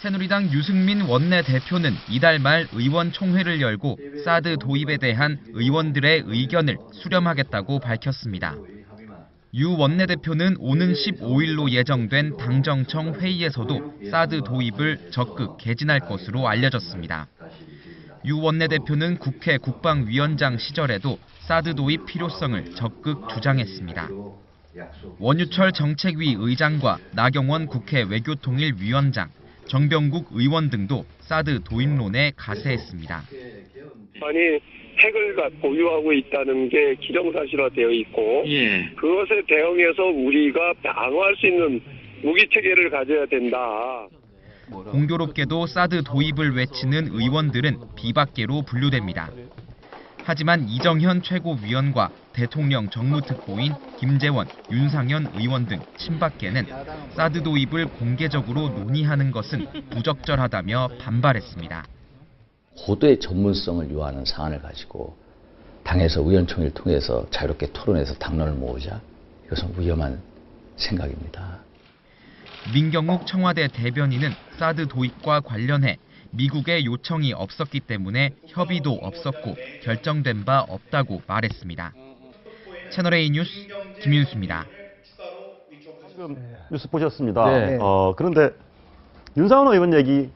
새누리당 유승민 원내대표는 이달 말 의원총회를 열고 사드 도입에 대한 의원들의 의견을 수렴하겠다고 밝혔습니다. 유 원내대표는 오는 15일로 예정된 당정청 회의에서도 사드 도입을 적극 개진할 것으로 알려졌습니다. 유 원내대표는 국회 국방위원장 시절에도 사드 도입 필요성을 적극 주장했습니다. 원유철 정책위 의장과 나경원 국회 외교통일위원장, 정병국 의원 등도 사드 도입론에 가세했습니다. 아니 핵을 보유하고 있다는 게 기정사실화되어 있고 그것에 대응해서 우리가 방어할 수 있는 무기 체계를 가져야 된다. 공교롭게도 사드 도입을 외치는 의원들은 비박계로 분류됩니다. 하지만 이정현 최고위원과 대통령 정무특보인 김재원, 윤상현 의원 등 친박계는 사드 도입을 공개적으로 논의하는 것은 부적절하다며 반발했습니다. 고도의 전문성을 요하는 사안을 가지고 당에서 의원총회를 통해서 자유롭게 토론해서 당론을 모으자. 이것은 위험한 생각입니다. 민경욱 청와대 대변인은 사드 도입과 관련해 미국의 요청이 없었기 때문에 협의도 없었고 결정된 바 없다고 말했습니다. 채널A 뉴스 김윤수입니다. 지금 뉴스 보셨습니다. 네. 그런데 윤상현 의원 얘기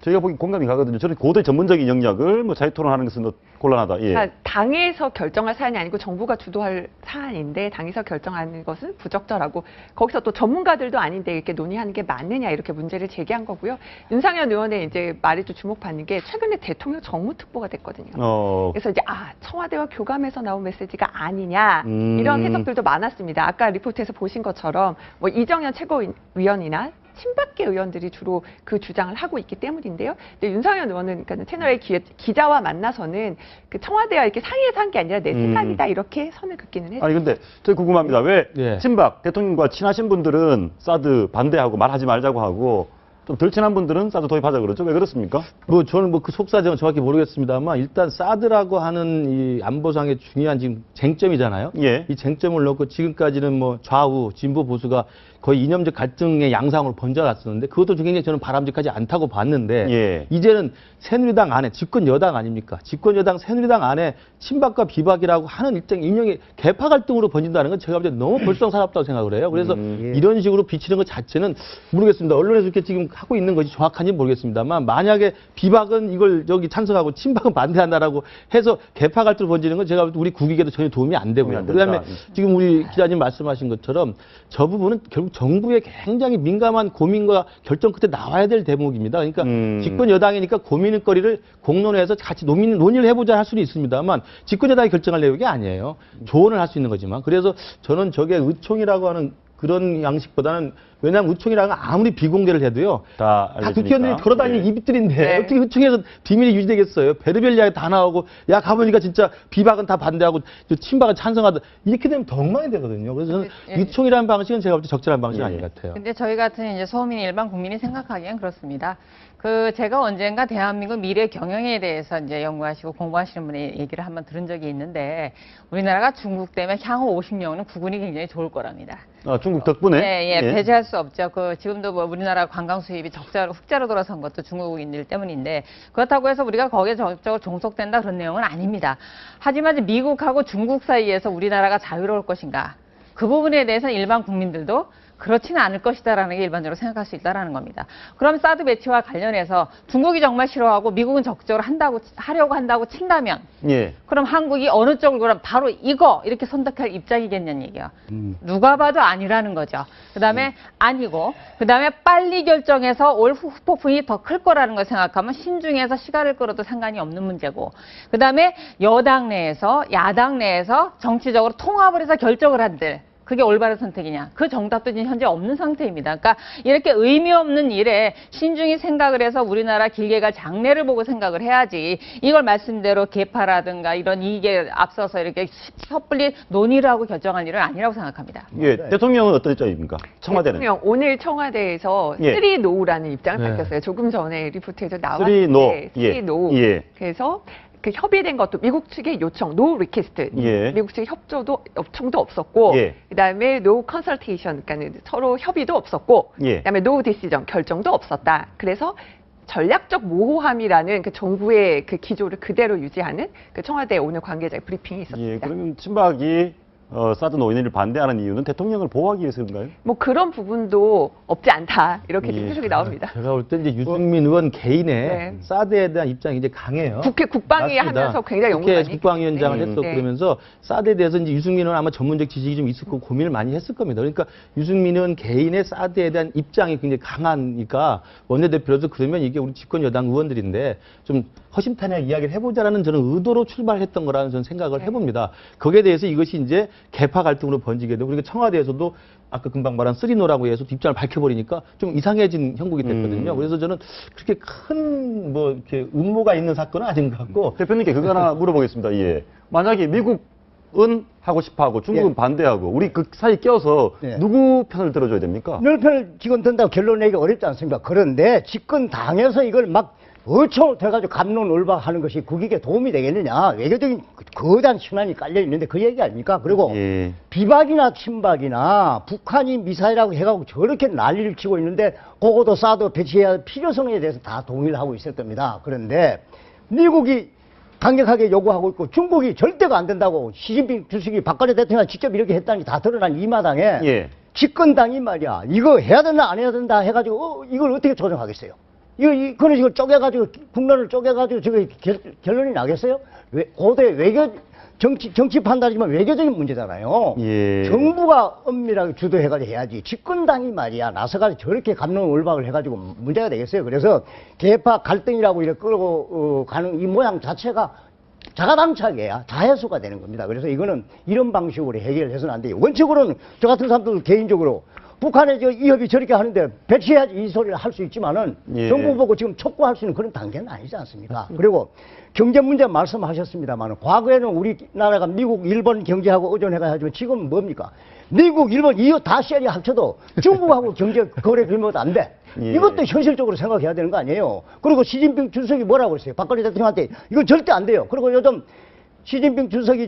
저희가 보기 공감이 가거든요. 저는 고도의 전문적인 영역을 자유 토론하는 것은 곤란하다. 예. 그러니까 당에서 결정할 사안이 아니고 정부가 주도할 사안인데 당에서 결정하는 것은 부적절하고 거기서 또 전문가들도 아닌데 이렇게 논의하는 게 맞느냐 이렇게 문제를 제기한 거고요. 윤상현 의원의 이제 말이 좀 주목받는 게 최근에 대통령 정무특보가 됐거든요. 그래서 이제 청와대와 교감해서 나온 메시지가 아니냐 이런 해석들도 많았습니다. 아까 리포트에서 보신 것처럼 이정현 최고위원이나 친박계 의원들이 주로 그 주장을 하고 있기 때문인데요. 근데 윤상현 의원은 그러니까 채널A 기자와 만나서는 그 청와대와 이렇게 상의해서 한 게 아니라 내 생각이다 이렇게 선을 긋기는 했어요. 아니 근데 저 궁금합니다. 왜 친박 대통령과 친하신 분들은 사드 반대하고 말하지 말자고 하고 좀 덜 친한 분들은 사드 도입하자 그러죠? 왜 그렇습니까? 저는 그 속사정은 정확히 모르겠습니다만 일단 사드라고 하는 이 안보상의 중요한 지금 쟁점이잖아요. 예. 이 쟁점을 놓고 지금까지는 좌우 진보 보수가 거의 이념적 갈등의 양상으로 번져갔었는데 그것도 굉장히 저는 바람직하지 않다고 봤는데 이제는 새누리당 안에 집권 여당 아닙니까? 집권 여당 새누리당 안에 친박과 비박이라고 하는 일정 인형이 개파 갈등으로 번진다는 건 제가 볼 때 너무 볼썽사납다고 생각을 해요. 그래서 이런 식으로 비치는 것 자체는 모르겠습니다. 언론에서 이렇게 지금 하고 있는 것이 정확한지 모르겠습니다만 만약에 비박은 이걸 찬성하고 친박은 반대한다라고 해서 개파 갈등으로 번지는 건 제가 볼 때 우리 국익에도 전혀 도움이 안 되고요. 그다음에 지금 우리 기자님 말씀하신 것처럼 저 부분은 결국 정부의 굉장히 민감한 고민과 결정 끝에 나와야 될 대목입니다. 그러니까 집권 여당이니까 고민거리를 공론화해서 같이 논의를 해보자 할 수는 있습니다만 집권 여당이 결정할 내용이 아니에요. 조언을 할 수 있는 거지만 그래서 저는 저게 의총이라고 하는 그런 양식보다는 왜냐하면 의총이라는 건 아무리 비공개를 해도요. 다 국회의원들이 걸어다니는 입들인데 어떻게 의총에서 비밀이 유지되겠어요. 별의별 이야기 다 나오고 가보니까 진짜 비박은 다 반대하고 친박은 찬성하다. 이렇게 되면 더 엉망이 되거든요. 그래서 저는 의총이라는 방식은 제가 볼 때 적절한 방식이 아닌 것 같아요. 근데 저희 같은 이제 소민 일반 국민이 생각하기엔 그렇습니다. 제가 언젠가 대한민국 미래 경영에 대해서 이제 연구하시고 공부하시는 분의 얘기를 한번 들은 적이 있는데 우리나라가 중국 때문에 향후 50년은 국운이 굉장히 좋을 거랍니다. 중국 덕분에? 배제할 수 없죠. 지금도 우리나라 관광 수입이 흑자로 돌아선 것도 중국인들 때문인데 그렇다고 해서 우리가 거기에 적극적으로 종속된다 그런 내용은 아닙니다. 하지만 미국하고 중국 사이에서 우리나라가 자유로울 것인가? 그 부분에 대해서는 일반 국민들도 그렇지는 않을 것이다라는 게 일반적으로 생각할 수 있다라는 겁니다. 그럼 사드 배치와 관련해서 중국이 정말 싫어하고 미국은 적극적으로 하려고 한다고 친다면 그럼 한국이 어느 쪽을 그럼 바로 이렇게 선택할 입장이겠냐는 얘기야. 누가 봐도 아니라는 거죠. 그다음에 아니고 그다음에 빨리 결정해서 올 후폭풍이 더 클 거라는 걸 생각하면 신중해서 시간을 끌어도 상관이 없는 문제고 그다음에 여당 내에서 야당 내에서 정치적으로 통합을 해서 결정을 한들 그게 올바른 선택이냐. 그 정답도 지금 현재 없는 상태입니다. 그러니까 이렇게 의미 없는 일에 신중히 생각을 해서 우리나라 길게 갈 장래를 보고 생각을 해야지 이걸 말씀대로 개파라든가 이런 이익에 앞서서 이렇게 섣불리 논의를 하고 결정할 일은 아니라고 생각합니다. 대통령은 어떤 입장입니까? 청와대는? 대통령 오늘 청와대에서 3노라는 입장을 밝혔어요. 조금 전에 리포트에서 나왔는데 3노. 그래서 그 협의된 것도 미국 측의 요청, no request, 예. 미국 측의 요청도 없었고, 예. 그다음에 no consultation, 그러니까 서로 협의도 없었고, 예. 그다음에 no decision, 결정도 없었다. 그래서 전략적 모호함이라는 그 정부의 그 기조를 그대로 유지하는 그 청와대 오늘 관계자의 브리핑이 있었습니다. 예, 그러면 친박이 사드 노인을 반대하는 이유는 대통령을 보호하기 위해서인가요? 뭐 그런 부분도 없지 않다 이렇게 지금 예. 해석이 나옵니다. 제가 볼 때 이제 유승민 의원 개인의 네. 사드에 대한 입장이 이제 강해요. 국회 국방위 맞습니다. 하면서 굉장히 연구 국회 많이 국방위원장을 했기 했었고 때문에. 그러면서 사드에 대해서 이제 유승민 의원 아마 전문적 지식이 좀 있을 거고 고민을 많이 했을 겁니다. 그러니까 유승민 의원 개인의 사드에 대한 입장이 굉장히 강하니까 원내대표로서 그러면 이게 우리 집권 여당 의원들인데 좀 허심탄회하게 이야기를 해보자라는 저는 의도로 출발했던 거라는 저는 생각을 해봅니다. 거기에 대해서 이것이 이제 개파 갈등으로 번지게 되고 그러니까 청와대에서도 아까 금방 말한 쓰리노라고 해서 입장을 밝혀버리니까 좀 이상해진 형국이 됐거든요. 그래서 저는 그렇게 큰 뭐 이렇게 음모가 있는 사건은 아닌 것 같고 대표님께 그거 하나 물어보겠습니다. 예. 만약에 미국은 하고 싶어하고 중국은 반대하고 우리 그 사이 껴서 누구 편을 들어줘야 됩니까? 어느 편을 지금 든다고 결론 내기 어렵지 않습니까? 그런데 집권 당에서 이걸 막 어처 돼가지고 갑론을박하는 것이 국익에 도움이 되겠느냐? 외교적인 거대한 신환이 깔려 있는데 그 얘기 아닙니까? 그리고 예. 비박이나 친박이나 북한이 미사일하고 해가지고 저렇게 난리를 치고 있는데 그것도 사드 배치해야 할 필요성에 대해서 다 동의를 하고 있을 겁니다. 그런데 미국이 강력하게 요구하고 있고 중국이 절대가 안 된다고 시진핑 주석이 박근혜 대통령이 직접 이렇게 했다는 게 다 드러난 이 마당에 예. 집권당이 말이야 이거 해야 된다 안 해야 된다 해가지고 이걸 어떻게 조정하겠어요? 그런 식으로 쪼개가지고 국론을 쪼개가지고 저거 결론이 나겠어요? 고대 외교 정치 판단이지만 외교적인 문제잖아요. 예. 정부가 엄밀하게 주도해가지고 해야지. 집권당이 말이야 나서가지고 저렇게 갑론을박을 해가지고 문제가 되겠어요. 그래서 개파 갈등이라고 이렇게 끌고 가는 이 모양 자체가 자가당착이야. 자해수가 되는 겁니다. 그래서 이거는 이런 방식으로 해결해서는 안 돼요. 원칙으로는 저 같은 사람들 개인적으로 북한에 이 협의 저렇게 하는데 배치해야지 이 소리를 할 수 있지만은 예. 정부 보고 지금 촉구할 수 있는 그런 단계는 아니지 않습니까? 그리고 경제 문제 말씀하셨습니다만 과거에는 우리나라가 미국, 일본 경제하고 의존해가 하지만 지금은 뭡니까? 미국, 일본, EU 다 셀이 합쳐도 중국하고 경제 거래 규모도 안 돼. 예. 이것도 현실적으로 생각해야 되는 거 아니에요? 그리고 시진핑 주석이 뭐라고 그랬어요? 박근혜 대통령한테 이건 절대 안 돼요. 그리고 요즘 시진핑 주석이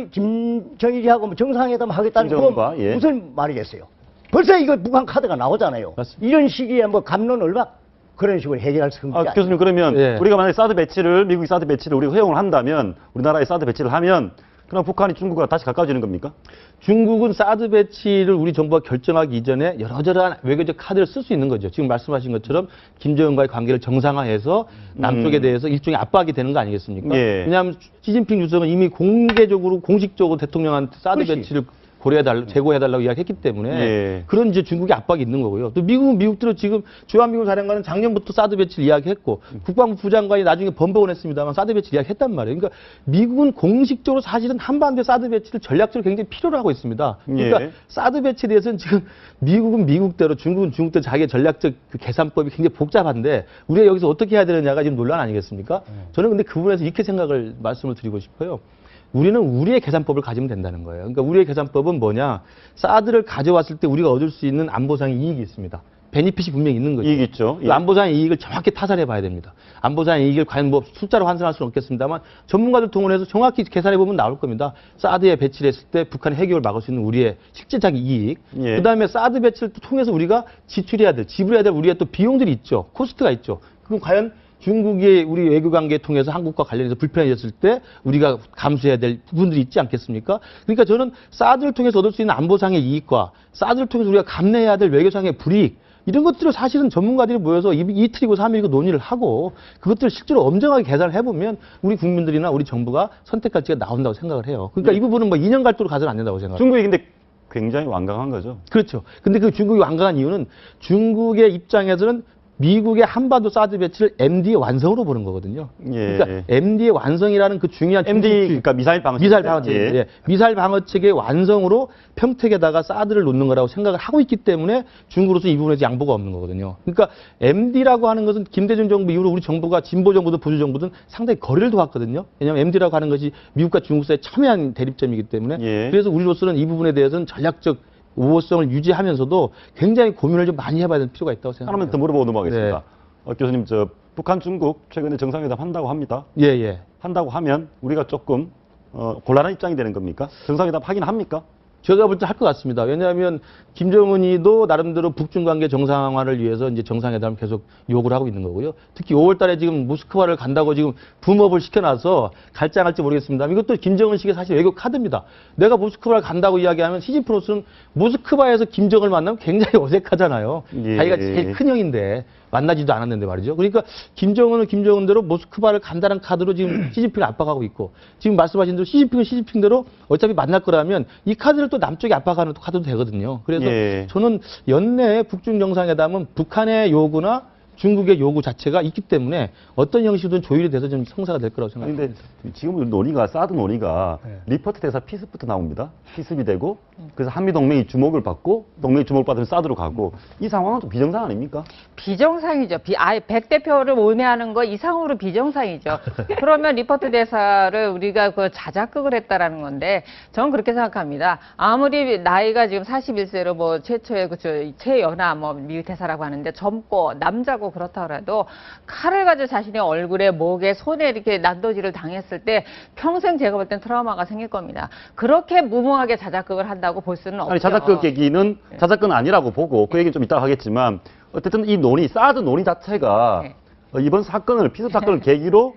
김정일이하고 뭐 정상회담 하겠다는 거 예. 무슨 말이겠어요? 벌써 이거 북한 카드가 나오잖아요. 맞습니다. 이런 시기에 뭐 갑론을박 그런 식으로 해결할 수 있는 게 교수님 그러면 예. 우리가 만약에 미국이 사드 배치를 우리가 허용을 한다면 우리나라에 사드 배치를 하면 그럼 북한이 중국과 다시 가까워지는 겁니까? 중국은 사드 배치를 우리 정부가 결정하기 이전에 여러저러한 외교적 카드를 쓸 수 있는 거죠. 지금 말씀하신 것처럼 김정은과의 관계를 정상화해서 남쪽에 대해서 일종의 압박이 되는 거 아니겠습니까? 예. 왜냐하면 시진핑 주석은 이미 공식적으로 대통령한테 사드 그렇지. 배치를 제고해달라고 이야기했기 때문에 예. 그런 이제 중국의 압박이 있는 거고요. 또 미국은 미국대로 지금 주한미군 사령관은 작년부터 사드 배치를 이야기했고 국방부 부장관이 나중에 번복을 했습니다만 사드 배치를 이야기했단 말이에요. 그러니까 미국은 공식적으로 사실은 한반도에 사드 배치를 전략적으로 굉장히 필요로 하고 있습니다. 그러니까 예. 사드 배치에 대해서는 지금 미국은 미국대로 중국은 중국대로 자기의 전략적 그 계산법이 굉장히 복잡한데 우리가 여기서 어떻게 해야 되느냐가 지금 논란 아니겠습니까? 저는 근데 그 부분에서 이렇게 말씀을 드리고 싶어요. 우리는 우리의 계산법을 가지면 된다는 거예요. 그러니까 우리의 계산법은 뭐냐? 사드를 가져왔을 때 우리가 얻을 수 있는 안보상의 이익이 있습니다. 베니핏이 분명히 있는 거죠. 이익 있죠. 그 안보상의 이익을 정확히 타산해 봐야 됩니다. 안보상의 이익을 과연 뭐 숫자로 환산할 수는 없겠습니다만 전문가들 동원해서 정확히 계산해 보면 나올 겁니다. 사드에 배치를 했을 때 북한의 해결을 막을 수 있는 우리의 실질적인 이익. 예. 그다음에 사드 배치를 통해서 우리가 지불해야 될 우리의 또 비용들이 있죠. 코스트가 있죠. 그럼 과연 중국의 우리 외교 관계 통해서 한국과 관련해서 불편해졌을 때 우리가 감수해야 될 부분들이 있지 않겠습니까? 그러니까 저는 사드를 통해서 얻을 수 있는 안보상의 이익과 사드를 통해서 우리가 감내해야 될 외교상의 불이익 이런 것들을 사실은 전문가들이 모여서 이틀이고 3일이고 논의를 하고 그것들을 실제로 엄정하게 계산을 해보면 우리 국민들이나 우리 정부가 선택 가치가 나온다고 생각을 해요. 그러니까 이 부분은 뭐 2년 갈도로 가서는 안 된다고 생각합니다. 중국이 근데 굉장히 완강한 거죠. 그렇죠. 근데 그 중국이 완강한 이유는 중국의 입장에서는 미국의 한반도 사드 배치를 MD의 완성으로 보는 거거든요. 예. 그러니까 MD의 완성이라는 그 중요한 MD 그러니까 미사일 방어책. 예. 미사일 방어책의 완성으로 평택에다가 사드를 놓는 거라고 생각을 하고 있기 때문에 중국으로서 이 부분에서 양보가 없는 거거든요. 그러니까 MD라고 하는 것은 김대중 정부 이후로 우리 정부가 진보 정부든 보수 정부든 상당히 거리를 둬왔거든요. 왜냐하면 MD라고 하는 것이 미국과 중국 사이의 첨예한 대립점이기 때문에 예. 그래서 우리로서는 이 부분에 대해서는 전략적 우호성을 유지하면서도 굉장히 고민을 좀 많이 해봐야 될 필요가 있다고 생각합니다. 하나만 더 물어보고 넘어가겠습니다. 네. 교수님, 북한, 중국 최근에 정상회담 한다고 합니다. 예, 예. 한다고 하면 우리가 조금 곤란한 입장이 되는 겁니까? 정상회담 하긴 합니까? 제가 볼 때 할 것 같습니다. 왜냐하면 김정은이도 나름대로 북중 관계 정상화를 위해서 이제 정상회담을 계속 요구를 하고 있는 거고요. 특히 5월 달에 지금 모스크바를 간다고 지금 붐업을 시켜놔서 갈지 안 갈지 모르겠습니다. 이것도 김정은식의 사실 외교 카드입니다. 내가 모스크바를 간다고 이야기하면 시진핑으로서는 모스크바에서 김정을 만나면 굉장히 어색하잖아요. 예. 자기가 제일 큰 형인데 만나지도 않았는데 말이죠. 그러니까 김정은은 김정은대로 모스크바를 간다는 카드로 지금 시진핑을 압박하고 있고, 지금 말씀하신 대로 시진핑은 시진핑대로 어차피 만날 거라면 이 카드를 또 남쪽에 압박하는 카드도 되거든요. 그래서 예. 저는 연내에 북중 정상회담은 북한의 요구나 중국의 요구 자체가 있기 때문에 어떤 형식이든 조율이 돼서 좀 성사가 될 거라고 생각합니다. 그런데 지금 논의가, 사드 논의가 리포트 대사 피스부터 나옵니다. 피습이 되고, 그래서 한미동맹이 주목을 받고, 동맹이 주목을 받으면 사드로 가고, 이 상황은 좀 비정상 아닙니까? 비정상이죠. 아예 100대표를 모매하는 거 이상으로 비정상이죠. 그러면 리포트 대사를 우리가 그 자작극을 했다라는 건데, 저는 그렇게 생각합니다. 아무리 나이가 지금 41세로 뭐 최초의 최연하 뭐 미국 대사라고 하는데 젊고 남자고 그렇다 그래도 칼을 가지고 자신의 얼굴에, 목에, 손에 이렇게 난도질을 당했을 때 평생 제가 볼 땐 트라우마가 생길 겁니다. 그렇게 무모하게 자작극을 한다고 볼 수는 없죠. 아니, 자작극 얘기는 자작극은 아니라고 보고, 그 얘기는 좀 이따가 하겠지만, 어쨌든 이 논의, 사드 논의 자체가 이번 사건을, 피습 사건을 계기로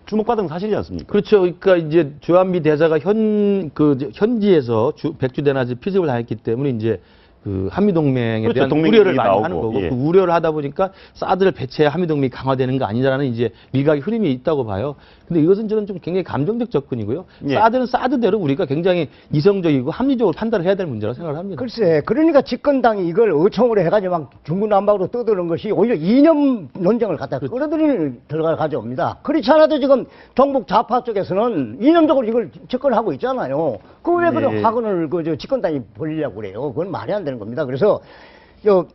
주목받은 사실이지 않습니까? 그렇죠. 그러니까 이제 주한미 대사가 현지에서 백주대낮에 피습을 당했기 때문에 이제 그 한미동맹에 그렇죠. 대한 동맹 우려를 얘기 많이 나오고, 하는 거고, 예. 그 우려를 하다 보니까 사드를 배치해 한미동맹이 강화되는 거 아니냐라는 이제 밀각의 흐름이 있다고 봐요. 근데 이것은 저는 좀 굉장히 감정적 접근이고요. 예. 사드는 사드대로 우리가 굉장히 이성적이고 합리적으로 판단을 해야 될 문제라고 생각을 합니다. 글쎄, 그러니까 집권당이 이걸 어청으로 해가지고 막 중구난방으로 떠드는 것이 오히려 이념 논쟁을 갖다 끌어들이는 결과를 가져옵니다. 그렇지 않아도 지금 동북 좌파 쪽에서는 이념적으로 이걸 접근하고 있잖아요. 그 왜 그런 화근을 집권당이 벌리려고 그래요? 그건 말이 안 되는 겁니다. 그래서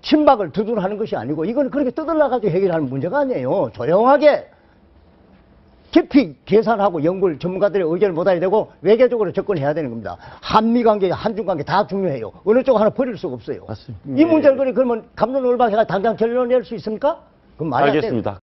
친박을 두둔하는 것이 아니고 이건 그렇게 떠들어가지고 해결하는 문제가 아니에요. 조용하게 깊이 계산하고 연구를 전문가들의 의견을 모아야 되고 외교적으로 접근해야 되는 겁니다. 한미관계, 한중관계 다 중요해요. 어느 쪽 하나 버릴 수가 없어요. 맞습니다. 이 문제를 그러면 감론을박해가 당장 결론을 낼 수 있습니까? 그건 말이 안 돼요. 알겠습니다.